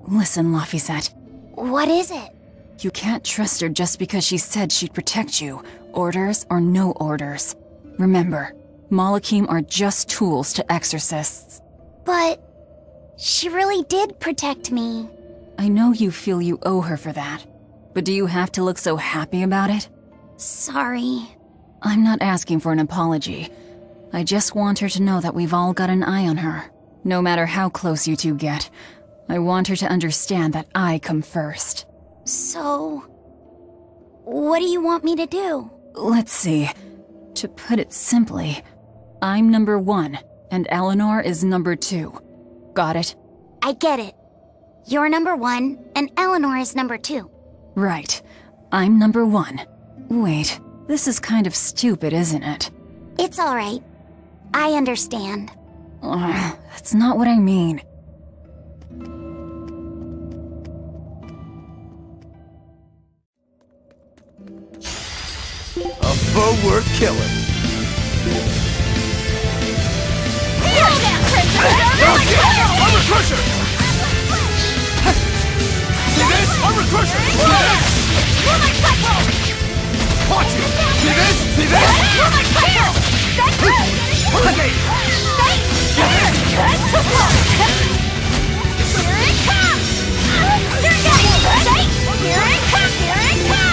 Listen, Laphicet. What is it? You can't trust her just because she said she'd protect you, orders or no orders. Remember, Malakim are just tools to exorcists. But she really did protect me. I know you feel you owe her for that, but do you have to look so happy about it? Sorry. I'm not asking for an apology. I just want her to know that we've all got an eye on her. No matter how close you two get, I want her to understand that I come first. So, what do you want me to do? Let's see. To put it simply, I'm number 1, and Eleanor is number 2. Got it? I get it. You're number 1, and Eleanor is number 2. Right. I'm number 1. Wait, this is kind of stupid, isn't it? It's alright. I understand. That's not what I mean. A foe worth killing. Armor crusher! See this? Armor crusher! See this? Watch it! See this? See this? Hurricane! See this? Here it comes! Here it comes!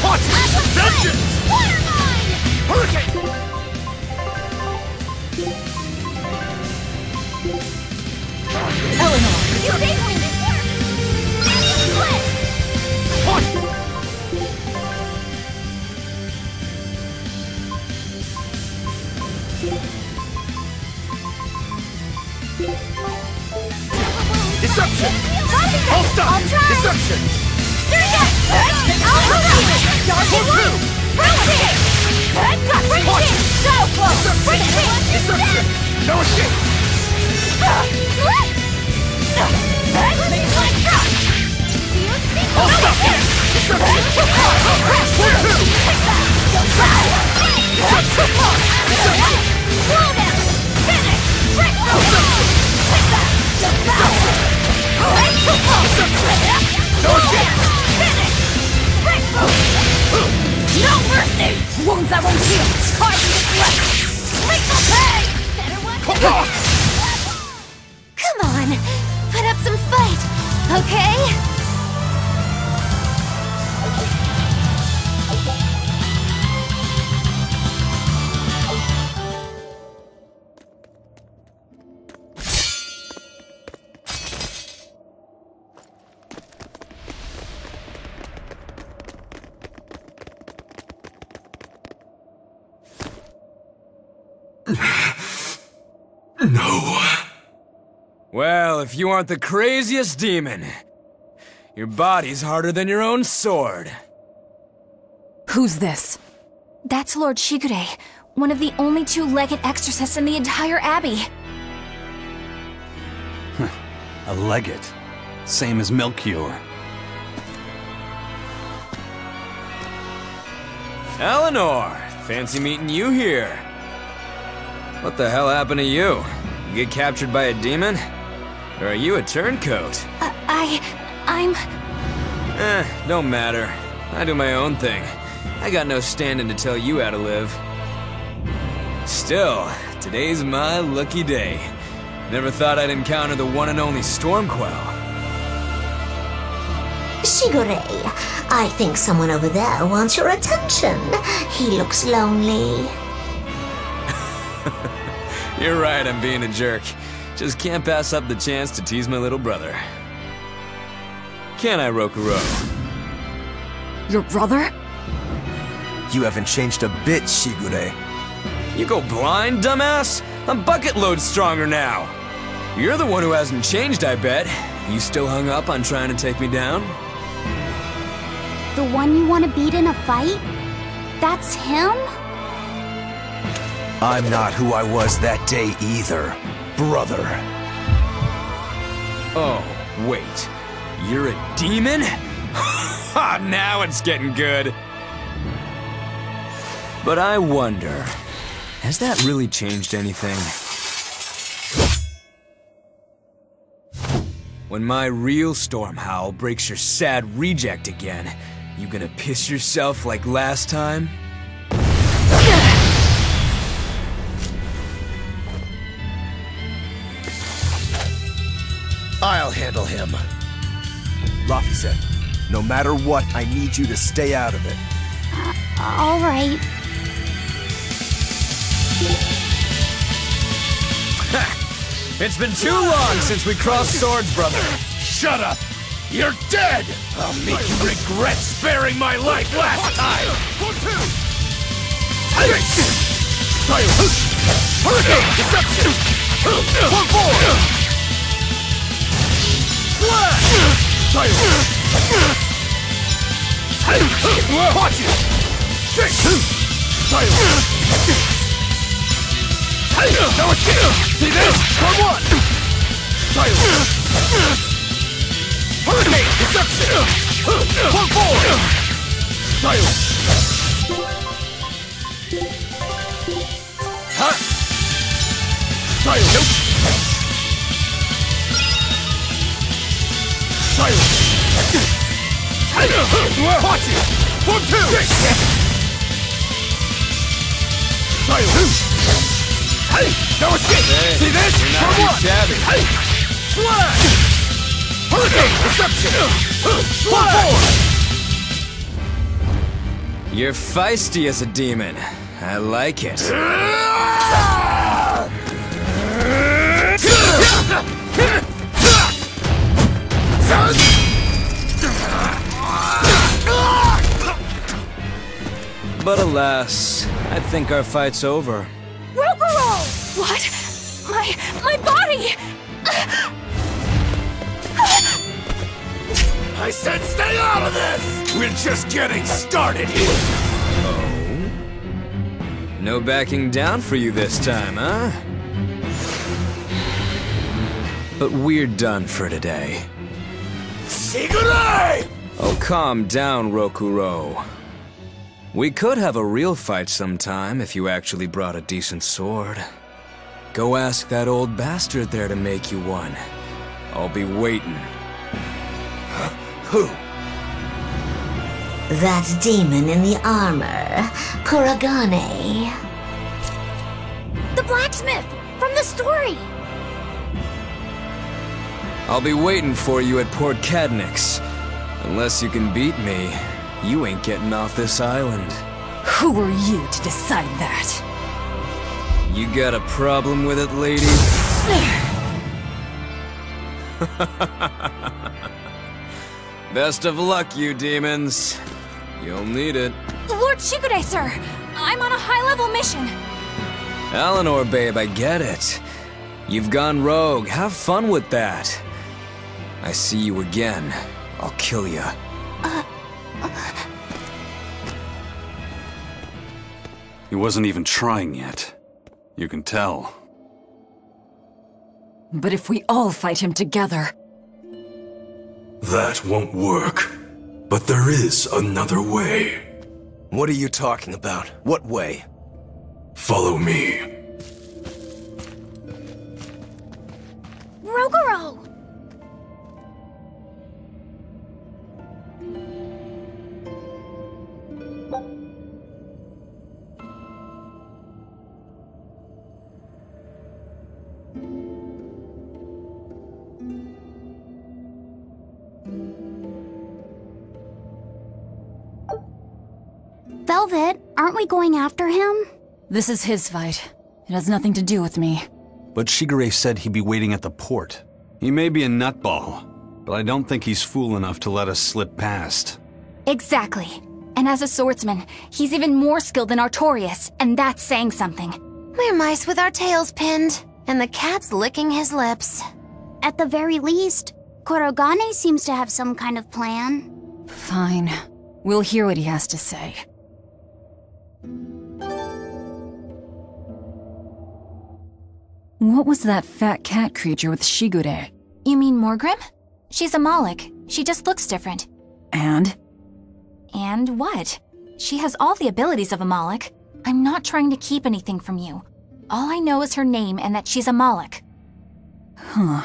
Watch it! Vengeance! Hurricane! Eleanor! You saved me! Watch! Deception! I'll stop! Deception! Deception! No escape! I'll stop! No mercy! Wounds that won't heal! Harden this left! Slick the pay! Better one! Come on! Put up some fight, okay? No. Well, if you aren't the craziest demon, your body's harder than your own sword. Who's this? That's Lord Shigure, one of the only 2 legate exorcists in the entire abbey. A legate. Same as Melchior. Eleanor, fancy meeting you here. What the hell happened to you? You get captured by a demon? Or are you a turncoat? I'm... Don't matter. I do my own thing. I got no standing to tell you how to live. Still, today's my lucky day. Never thought I'd encounter the one and only Stormquell. Shigure, I think someone over there wants your attention. He looks lonely. You're right, I'm being a jerk. Just can't pass up the chance to tease my little brother. Can I, Rokurou? Your brother? You haven't changed a bit, Shigure. You go blind, dumbass? I'm bucket load stronger now. You're the one who hasn't changed, I bet. You still hung up on trying to take me down? The one you want to beat in a fight? That's him? I'm not who I was that day either, brother. Oh, wait. You're a demon? Ha! Now it's getting good. But I wonder, has that really changed anything? When my real storm howl breaks your sad reject again, you gonna piss yourself like last time? I'll handle him. Rafi said, no matter what, I need you to stay out of it. All right. It's been too long since we crossed swords, brother. Shut up! You're dead! I'll make you regret sparing my life last time! Hurricane! Deception! One forward! Watch it! No escape! See this? Come on! Hurricane! Deception! One forward! Nope! Watch it! 1, 2! No escape! Hey, see this? you're not too shabby. Flash! Hurricane! Deception! One forward! You're feisty as a demon. I like it. But alas, I think our fight's over. Rokurou! What? My body! I said stay out of this! We're just getting started here! Oh? No backing down for you this time, huh? But we're done for today. Shigure! Oh, calm down, Rokurou. We could have a real fight sometime if you actually brought a decent sword. Go ask that old bastard there to make you one. I'll be waiting. Who? That demon in the armor, Kurogane. The blacksmith! From the story! I'll be waiting for you at Port Cadnix. Unless you can beat me, you ain't getting off this island. Who are you to decide that? You got a problem with it, lady? Best of luck, you demons. You'll need it. Lord Shigure, sir! I'm on a high-level mission. Eleanor, babe, I get it. You've gone rogue. Have fun with that. I see you again, I'll kill ya. He wasn't even trying yet. You can tell. But if we all fight him together... That won't work. But there is another way. What are you talking about? What way? Follow me. Rokurou! Velvet, aren't we going after him? This is his fight. It has nothing to do with me. But Shigure said he'd be waiting at the port. He may be a nutball, but I don't think he's fool enough to let us slip past. Exactly. And as a swordsman, he's even more skilled than Artorias, and that's saying something. We're mice with our tails pinned, and the cat's licking his lips. At the very least, Kurogane seems to have some kind of plan. Fine. We'll hear what he has to say. What was that fat cat creature with Shigure? You mean Morgrim? She's a Moloch. She just looks different. And? And what? She has all the abilities of a Moloch. I'm not trying to keep anything from you. All I know is her name and that she's a Moloch. Huh.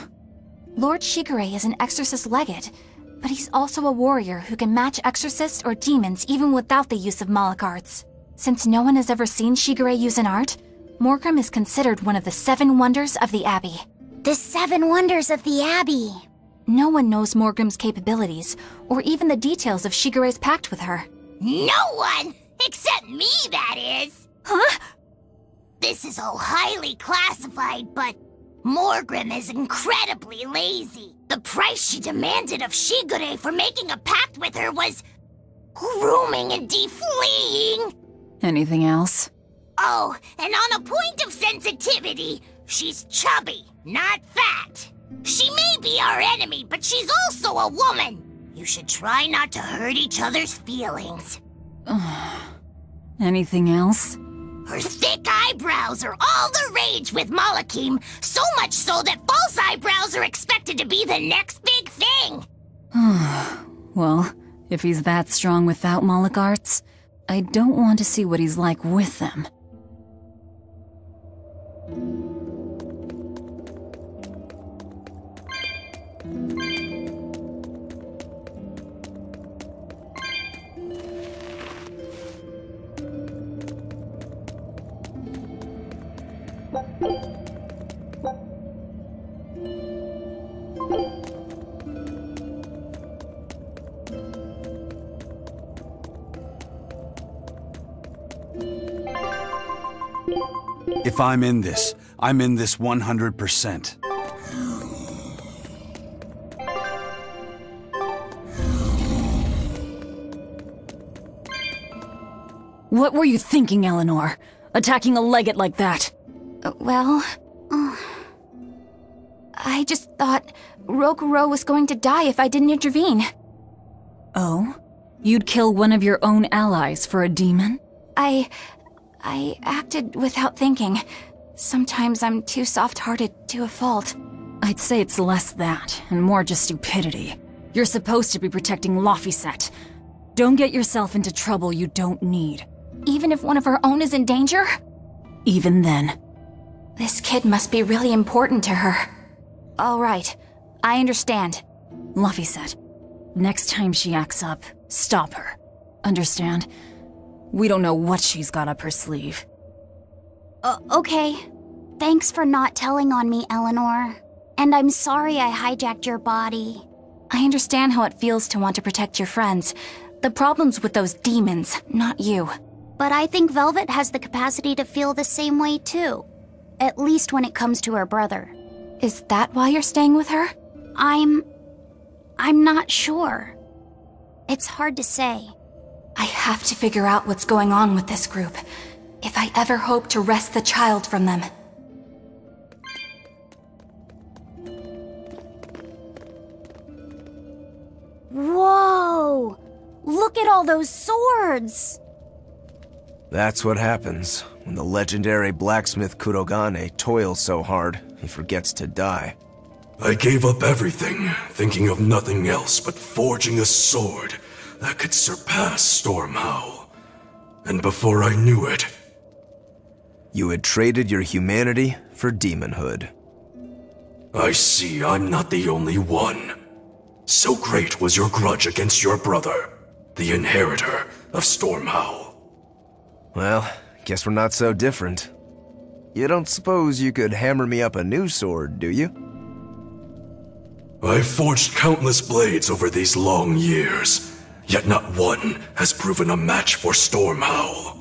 Lord Shigure is an exorcist legate, but he's also a warrior who can match exorcists or demons even without the use of Moloch arts. Since no one has ever seen Shigure use an art, Morgrim is considered one of the 7 wonders of the Abbey. The 7 wonders of the Abbey. No one knows Morgrim's capabilities, or even the details of Shigure's pact with her. No one! Except me, that is! Huh? This is all highly classified, but Morgrim is incredibly lazy. The price she demanded of Shigure for making a pact with her was grooming and defleeing. Anything else? Oh, and on a point of sensitivity, she's chubby, not fat. She may be our enemy, but she's also a woman. You should try not to hurt each other's feelings. Anything else? Her thick eyebrows are all the rage with Malachim, so much so that false eyebrows are expected to be the next big thing. Well, if he's that strong without Moloch arts, I don't want to see what he's like with them. If I'm in this 100%. What were you thinking, Eleanor? Attacking a legate like that? I just thought Rokurou was going to die if I didn't intervene. Oh? You'd kill one of your own allies for a demon? I acted without thinking. Sometimes I'm too soft-hearted to a fault. I'd say it's less that, and more just stupidity. You're supposed to be protecting Laphicet. Don't get yourself into trouble you don't need. Even if one of our own is in danger? Even then. This kid must be really important to her. All right, I understand. Laphicet, next time she acts up, stop her. Understand? We don't know what she's got up her sleeve. Okay. Thanks for not telling on me, Eleanor. And I'm sorry I hijacked your body. I understand how it feels to want to protect your friends. The problem's with those demons, not you. But I think Velvet has the capacity to feel the same way too. At least when it comes to her brother. Is that why you're staying with her? I'm not sure. It's hard to say. I have to figure out what's going on with this group, if I ever hope to wrest the child from them. Whoa! Look at all those swords! That's what happens when the legendary blacksmith Kurogane toils so hard, he forgets to die. I gave up everything, thinking of nothing else but forging a sword that could surpass Stormhowl. And before I knew it... You had traded your humanity for demonhood. I see I'm not the only one. So great was your grudge against your brother, the inheritor of Stormhowl. Well, guess we're not so different. You don't suppose you could hammer me up a new sword, do you? I've forged countless blades over these long years, yet not one has proven a match for Stormhowl.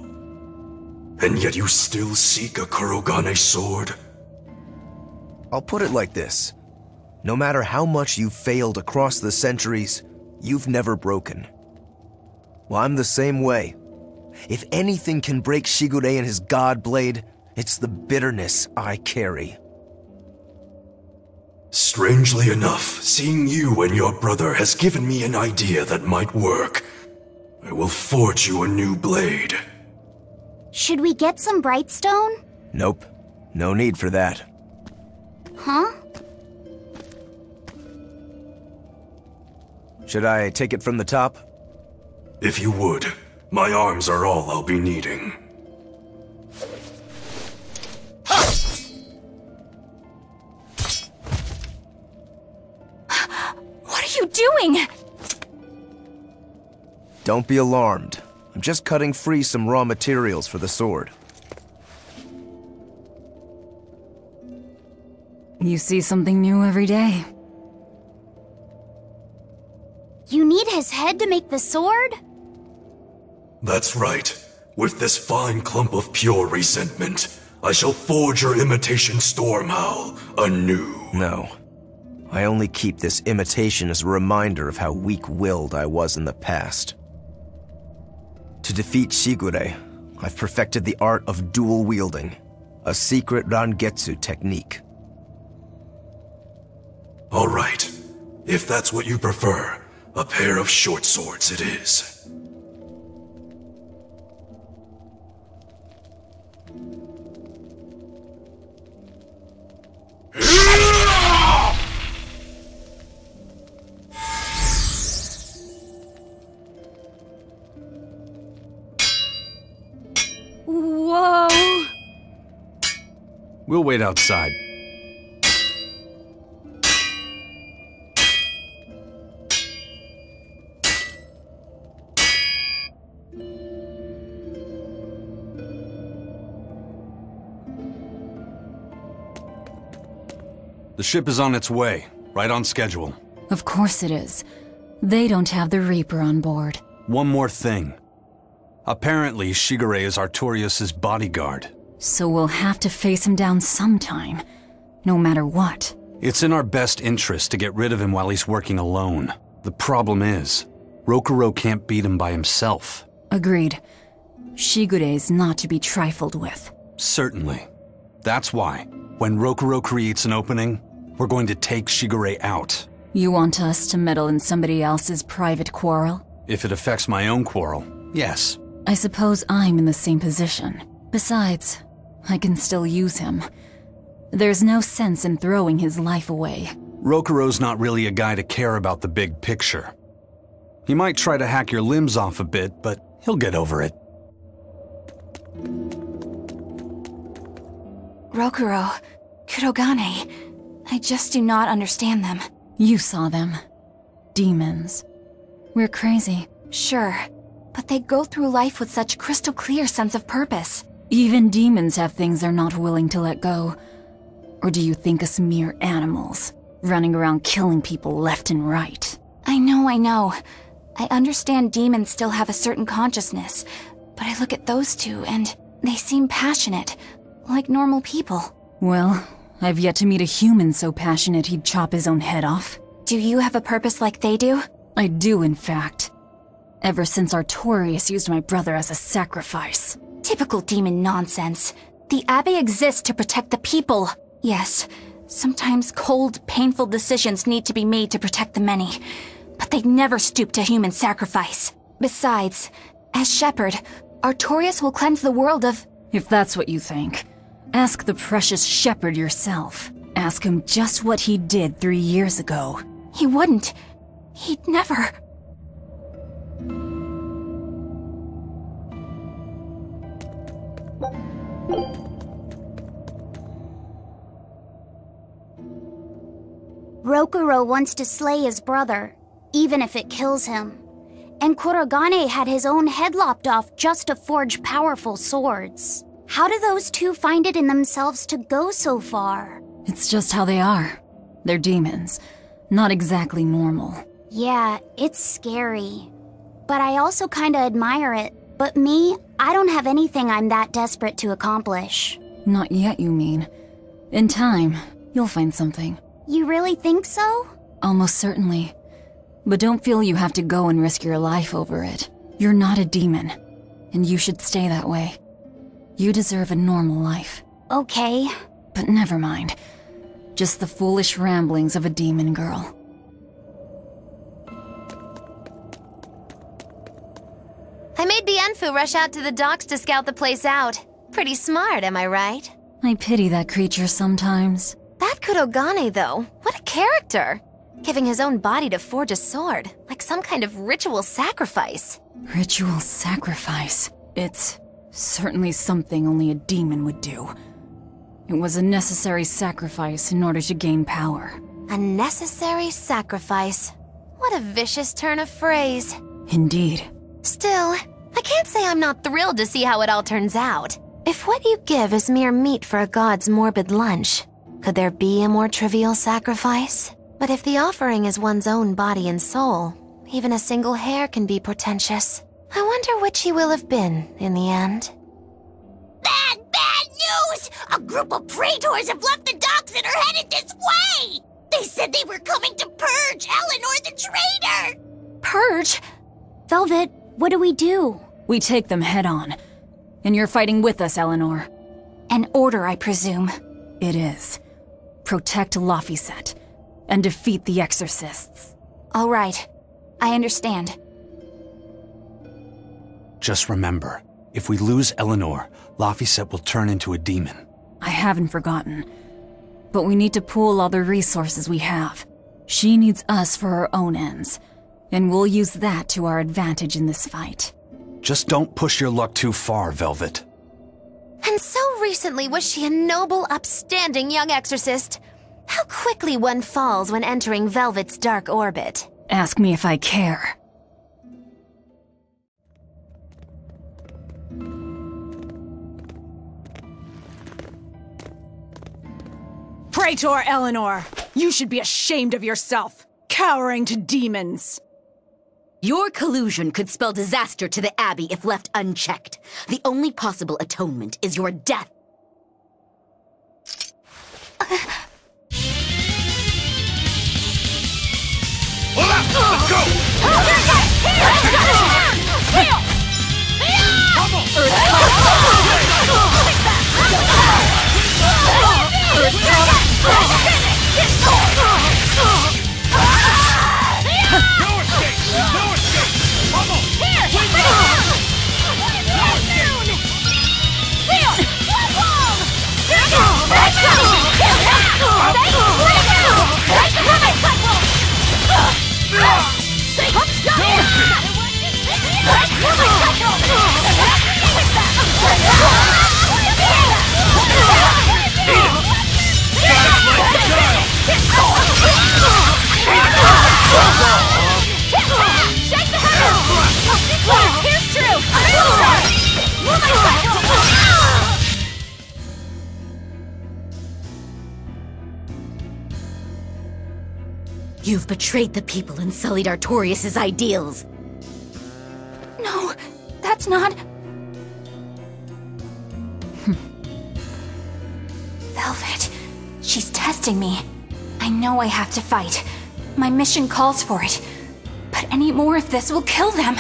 And yet you still seek a Kurogane sword? I'll put it like this. No matter how much you've failed across the centuries, you've never broken. Well, I'm the same way. If anything can break Shigure and his god blade, it's the bitterness I carry. Strangely enough, seeing you and your brother has given me an idea that might work. I will forge you a new blade. Should we get some Brightstone? Nope. No need for that. Huh? Should I take it from the top? If you would. My arms are all I'll be needing. you doing? Don't be alarmed. I'm just cutting free some raw materials for the sword. You see something new every day. You need his head to make the sword? That's right. With this fine clump of pure resentment, I shall forge your imitation Stormhowl anew. No. I only keep this imitation as a reminder of how weak-willed I was in the past. To defeat Shigure, I've perfected the art of dual wielding, a secret Rangetsu technique. All right. If that's what you prefer, a pair of short swords it is. Whoa! We'll wait outside. The ship is on its way, right on schedule. Of course it is. They don't have the Reaper on board. One more thing. Apparently, Shigure is Artorias' bodyguard. So we'll have to face him down sometime, no matter what. It's in our best interest to get rid of him while he's working alone. The problem is, Rokurou can't beat him by himself. Agreed. Shigure is not to be trifled with. Certainly. That's why, when Rokurou creates an opening, we're going to take Shigure out. You want us to meddle in somebody else's private quarrel? If it affects my own quarrel, yes. I suppose I'm in the same position. Besides, I can still use him. There's no sense in throwing his life away. Rokurou's not really a guy to care about the big picture. He might try to hack your limbs off a bit, but he'll get over it. Rokurou, Kurogane, I just do not understand them. You saw them. Demons. We're crazy. Sure, but they go through life with such crystal clear sense of purpose. Even demons have things they're not willing to let go. Or do you think us mere animals, running around killing people left and right? I know. I understand demons still have a certain consciousness, but I look at those two and they seem passionate, like normal people. Well, I've yet to meet a human so passionate he'd chop his own head off. Do you have a purpose like they do? I do, in fact. Ever since Artorias used my brother as a sacrifice. Typical demon nonsense. The Abbey exists to protect the people. Yes, sometimes cold, painful decisions need to be made to protect the many, but they never stoop to human sacrifice. Besides, as shepherd, Artorias will cleanse the world of... If that's what you think, ask the precious shepherd yourself. Ask him just what he did 3 years ago. He wouldn't. He'd never... Rokurou wants to slay his brother, even if it kills him. And Kurogane had his own head lopped off just to forge powerful swords. How do those two find it in themselves to go so far? It's just how they are. They're demons. Not exactly normal. Yeah, it's scary. But I also kinda admire it. But me, I don't have anything I'm that desperate to accomplish. Not yet, you mean. In time, you'll find something. You really think so? Almost certainly. But don't feel you have to go and risk your life over it. You're not a demon, and you should stay that way. You deserve a normal life. Okay. But never mind. Just the foolish ramblings of a demon girl. I made Bienfu rush out to the docks to scout the place out. Pretty smart, am I right? I pity that creature sometimes. That Kurogane, though, what a character! Giving his own body to forge a sword, like some kind of ritual sacrifice. Ritual sacrifice. It's certainly something only a demon would do. It was a necessary sacrifice in order to gain power. A necessary sacrifice. What a vicious turn of phrase. Indeed. Still, I can't say I'm not thrilled to see how it all turns out. If what you give is mere meat for a god's morbid lunch, could there be a more trivial sacrifice? But if the offering is one's own body and soul, even a single hair can be portentous. I wonder which he will have been in the end. Bad news! A group of praetors have left the docks and are headed this way! They said they were coming to purge Eleanor the traitor! Purge? Velvet, what do we do? We take them head on. And you're fighting with us, Eleanor. An order, I presume. It is. Protect Laphicet and defeat the exorcists. All right. I understand. Just remember, if we lose Eleanor, Laphicet will turn into a demon. I haven't forgotten. But we need to pool all the resources we have. She needs us for her own ends, and we'll use that to our advantage in this fight. Just don't push your luck too far, Velvet. And so recently was she a noble, upstanding young exorcist. How quickly one falls when entering Velvet's dark orbit. Ask me if I care. Praetor Eleanor, you should be ashamed of yourself, cowering to demons. Your collusion could spell disaster to the Abbey if left unchecked. The only possible atonement is your death. Let's go! You've betrayed the people and sullied Artorius' ideals. No, that's not... Velvet, she's testing me. I know I have to fight. My mission calls for it. But any more of this will kill them.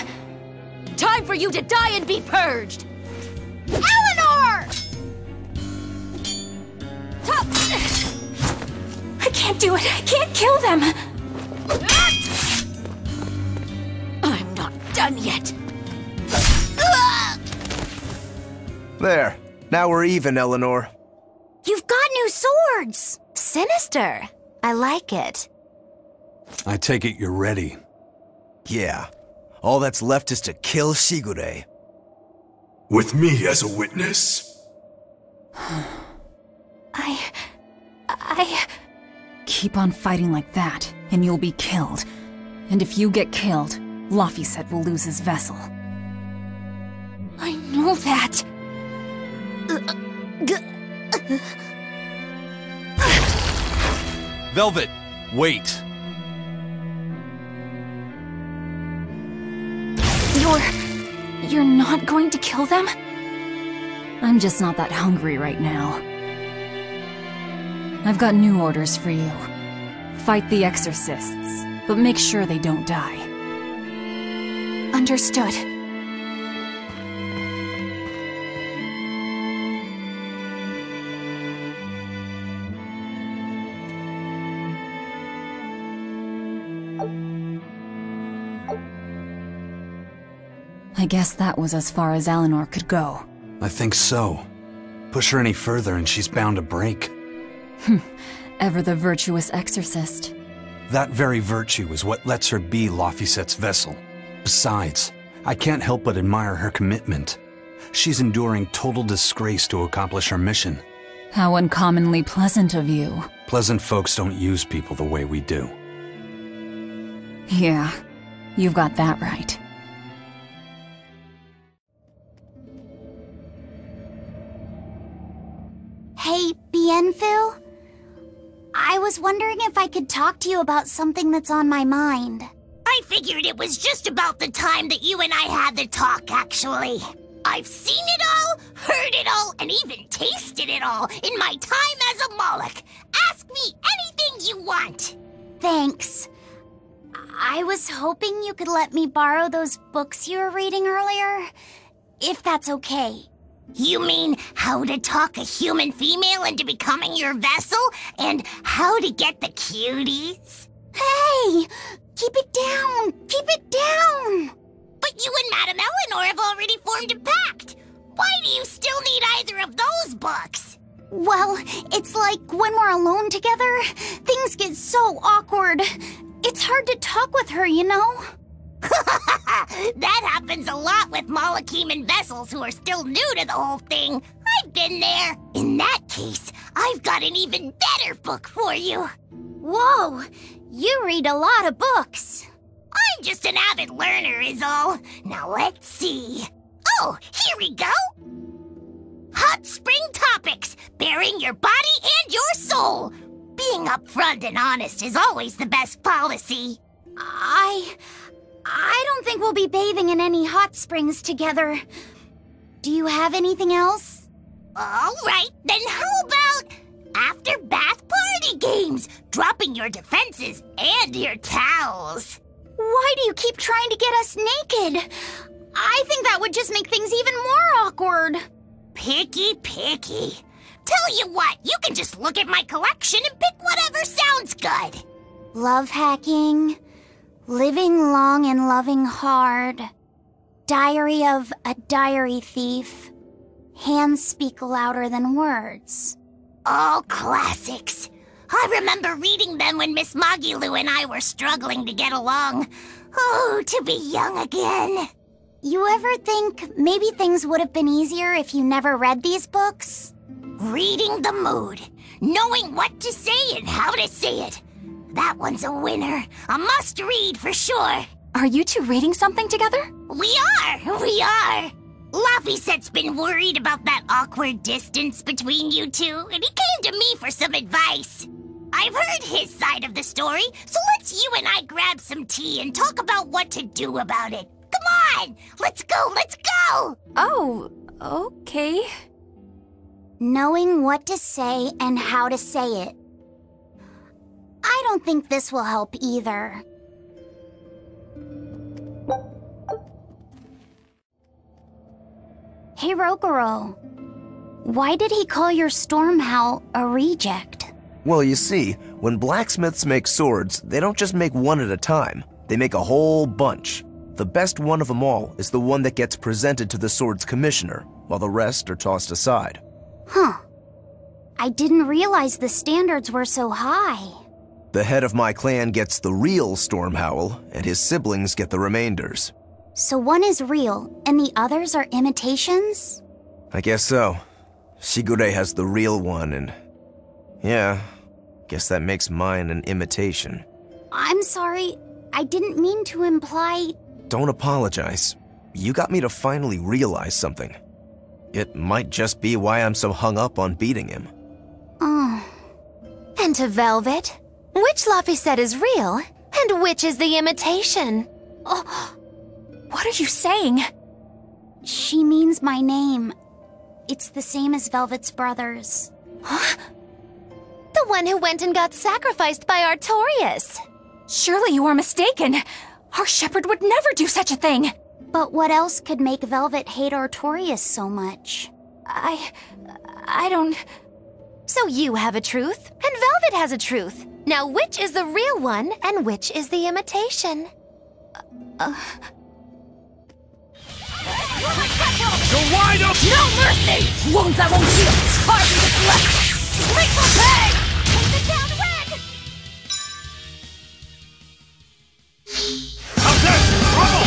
Time for you to die and be purged! Eleanor! I can't do it. I can't kill them. I'm not done yet. There. Now we're even, Eleanor. You've got new swords! Sinister. I like it. I take it you're ready. Yeah. All that's left is to kill Shigure. With me as a witness. I... Keep on fighting like that, and you'll be killed. And if you get killed, Laphicet will lose his vessel. I know that. Velvet, wait. You're not going to kill them? I'm just not that hungry right now. I've got new orders for you. Fight the exorcists, but make sure they don't die. Understood. I guess that was as far as Eleanor could go. I think so. Push her any further and she's bound to break. Ever the virtuous exorcist. That very virtue is what lets her be Laphicet's vessel. Besides, I can't help but admire her commitment. She's enduring total disgrace to accomplish her mission. How uncommonly pleasant of you. Pleasant folks don't use people the way we do. Yeah, you've got that right. Hey, Bienfu? I was wondering if I could talk to you about something that's on my mind. I figured it was just about the time that you and I had the talk, actually. I've seen it all, heard it all, and even tasted it all in my time as a Moloch. Ask me anything you want. Thanks. I was hoping you could let me borrow those books you were reading earlier, if that's okay. You mean how to talk a human female into becoming your vessel, and how to get the cuties? Hey! Keep it down! Keep it down! But you and Madame Eleanor have already formed a pact. Why do you still need either of those books? Well, it's like when we're alone together, things get so awkward. It's hard to talk with her, you know? That happens a lot with Molocheman vessels who are still new to the whole thing. I've been there. In that case, I've got an even better book for you. Whoa! You read a lot of books. I'm just an avid learner is all. Now let's see. Oh, here we go. Hot Spring Topics, bearing your body and your soul. Being upfront and honest is always the best policy. I don't think we'll be bathing in any hot springs together. Do you have anything else? All right, then how about after bath party games, dropping your defenses and your towels? Why do you keep trying to get us naked? I think that would just make things even more awkward. Picky. Tell you what, you can just look at my collection and pick whatever sounds good. Love hacking, living long and loving hard, diary of a diary thief, hands speak louder than words. All classics. I remember reading them when Miss Magilu and I were struggling to get along. Oh, to be young again. You ever think maybe things would have been easier if you never read these books? Reading the mood, knowing what to say and how to say it. That one's a winner. A must-read for sure. Are you two reading something together? We are. Laphicet's been worried about that awkward distance between you two, and he came to me for some advice. I've heard his side of the story, so let's you and I grab some tea and talk about what to do about it. Come on! Let's go! Oh, okay. Knowing what to say and how to say it. I don't think this will help either. Hey, Rokurou. Why did he call your storm howl a reject? Well, you see, when blacksmiths make swords, they don't just make one at a time. They make a whole bunch. The best one of them all is the one that gets presented to the sword's commissioner, while the rest are tossed aside. Huh. I didn't realize the standards were so high. The head of my clan gets the real storm howl, and his siblings get the remainders. So one is real, and the others are imitations? I guess so. Shigure has the real one, and... yeah, guess that makes mine an imitation. I'm sorry, I didn't mean to imply... Don't apologize. You got me to finally realize something. It might just be why I'm so hung up on beating him. Oh. And to Velvet, which Laphicet is real, and which is the imitation? Oh, what are you saying? She means my name. It's the same as Velvet's brothers. Huh? The one who went and got sacrificed by Artorias. Surely you are mistaken. Our shepherd would never do such a thing. But what else could make Velvet hate Artorias so much? I don't... So you have a truth, and Velvet has a truth. Now which is the real one, and which is the imitation? You're wide open! No mercy! Wounds I won't heal! Harden the flesh! Triple peg! Take it down red! How's that? Trouble!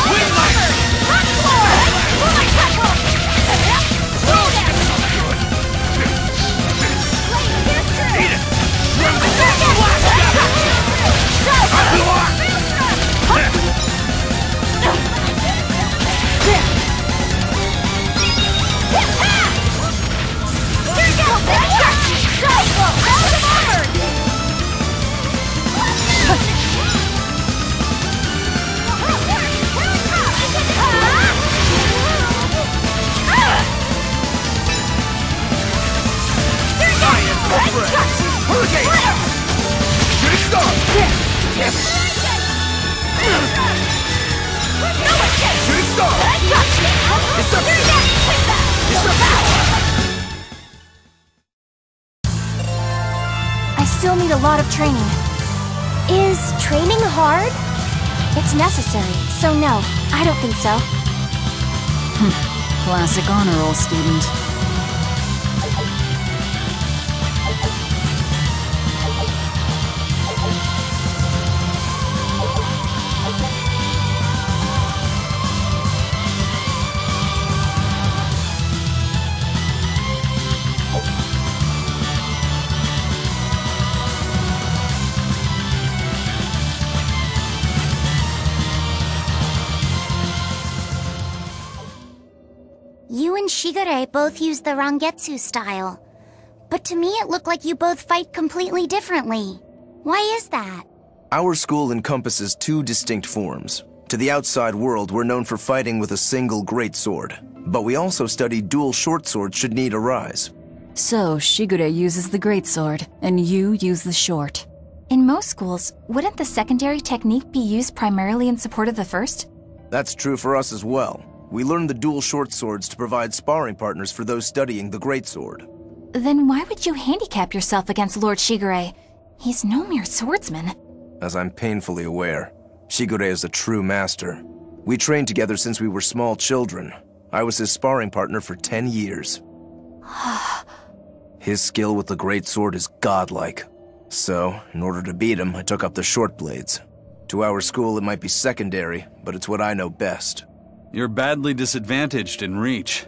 Wind light! Hot floor! Bullet tackle! Throw that! Eat it! Run the blast! Go! star! Damn it! Shooting star! I still need a lot of training. Is training hard? It's necessary, so no, I don't think so. Classic honor roll student. You and Shigure both use the Rangetsu style. But to me it looked like you both fight completely differently. Why is that? Our school encompasses two distinct forms. To the outside world, we're known for fighting with a single greatsword. But we also study dual short swords should need arise. So, Shigure uses the greatsword, and you use the short. In most schools, wouldn't the secondary technique be used primarily in support of the first? That's true for us as well. We learn the dual short swords to provide sparring partners for those studying the greatsword. Then why would you handicap yourself against Lord Shigure? He's no mere swordsman. As I'm painfully aware, Shigure is a true master. We trained together since we were small children. I was his sparring partner for 10 years. His skill with the greatsword is godlike. So, in order to beat him, I took up the short blades. To our school, it might be secondary, but it's what I know best. You're badly disadvantaged in reach.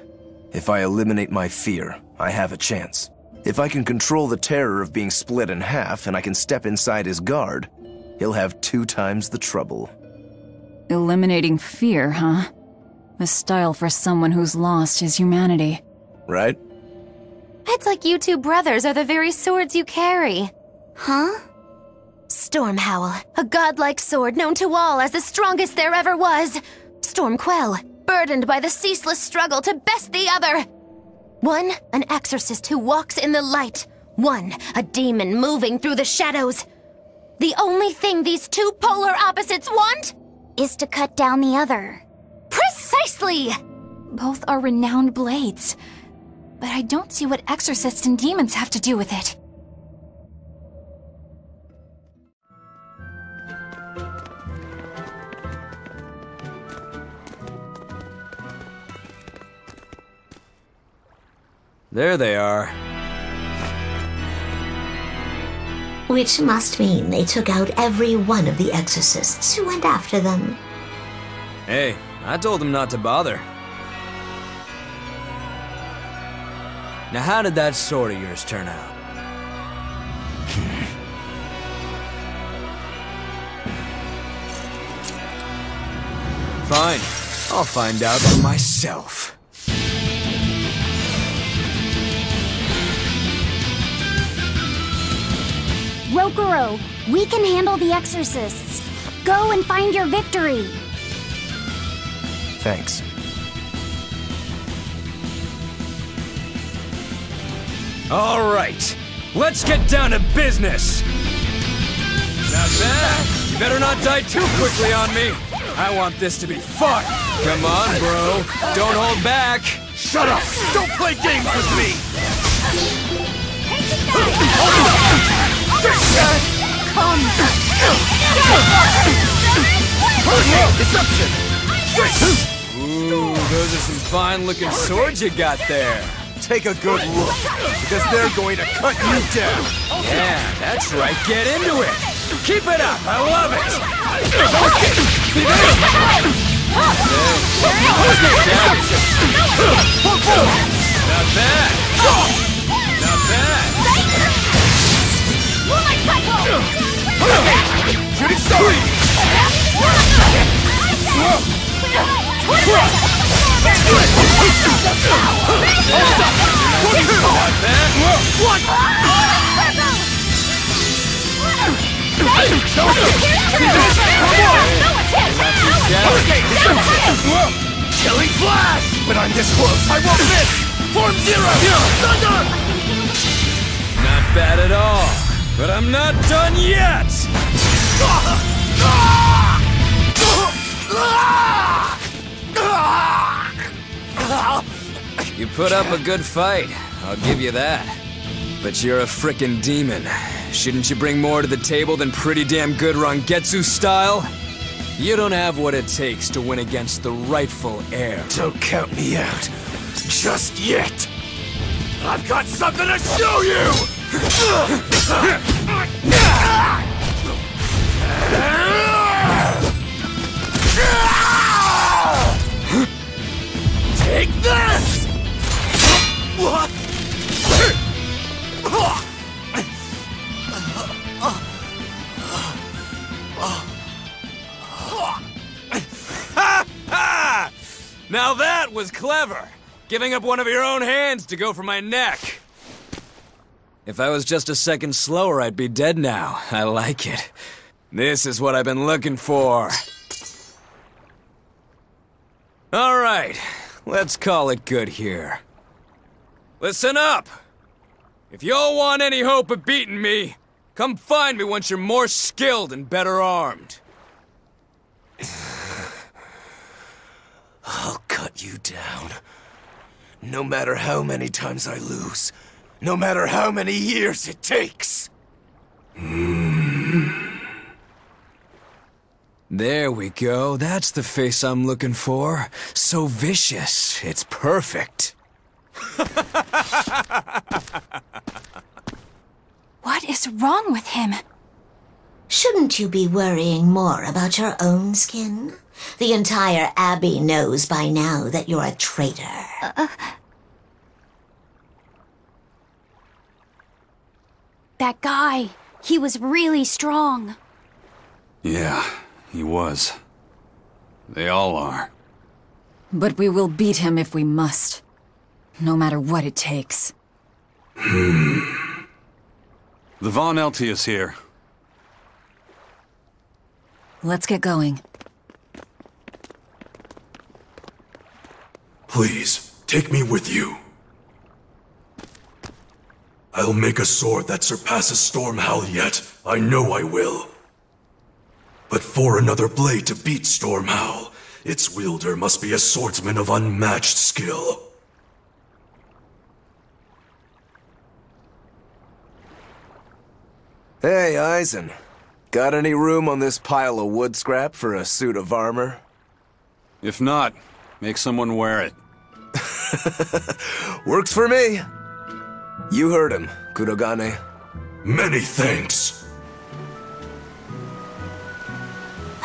If I eliminate my fear, I have a chance. If I can control the terror of being split in half and I can step inside his guard, he'll have 2 times the trouble. Eliminating fear, huh? A style for someone who's lost his humanity. Right? It's like you two brothers are the very swords you carry. Huh? Storm Howl, a godlike sword known to all as the strongest there ever was. Storm Quell, burdened by the ceaseless struggle to best the other. One, an exorcist who walks in the light. One, a demon moving through the shadows. The only thing these two polar opposites want is to cut down the other. Precisely! Both are renowned blades. But I don't see what exorcists and demons have to do with it. There they are. Which must mean they took out every one of the exorcists who went after them. Hey, I told them not to bother. Now how did that sword of yours turn out? Fine, I'll find out for myself. Rokurou, we can handle the exorcists. Go and find your victory. Thanks. All right, let's get down to business. Now that, you better not die too quickly on me. I want this to be fun. Come on, bro. Don't hold back. Shut up! Don't play games with me! Come! Deception! Ooh, those are some fine-looking swords you got there. Take a good look, because they're going to cut you down. Yeah, that's right. Get into it. Keep it up. I love it. Not bad. Not bad. Shooting star! Killing flash! When I'm this close, I won't miss! Form zero! Thunder! Not bad at all. But I'm not done yet! You put up a good fight, I'll give you that. But you're a frickin' demon. Shouldn't you bring more to the table than pretty damn good Rangetsu style? You don't have what it takes to win against the rightful heir. Don't count me out. Just yet. I've got something to show you! Take this! What? Now that was clever! Giving up one of your own hands to go for my neck. If I was just a second slower, I'd be dead now. I like it. This is what I've been looking for. Alright, let's call it good here. Listen up! If y'all want any hope of beating me, come find me once you're more skilled and better armed. I'll cut you down. No matter how many times I lose. No matter how many years it takes. There we go. That's the face I'm looking for. So vicious. It's perfect. What is wrong with him? Shouldn't you be worrying more about your own skin? The entire Abbey knows by now that you're a traitor. That guy, he was really strong. Yeah, he was. They all are. But we will beat him if we must. No matter what it takes. The Von Eltius here. Let's get going. Please, take me with you. I'll make a sword that surpasses Stormhowl yet. I know I will. But for another blade to beat Stormhowl, its wielder must be a swordsman of unmatched skill. Hey, Eisen. Got any room on this pile of wood scrap for a suit of armor? If not, make someone wear it. Works for me. You heard him, Kurogane. Many thanks.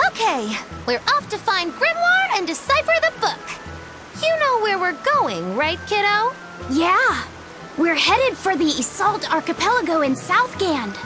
Okay, we're off to find Grimoire and decipher the book. You know where we're going, right, kiddo? Yeah, we're headed for the Isolde Archipelago in Southgand.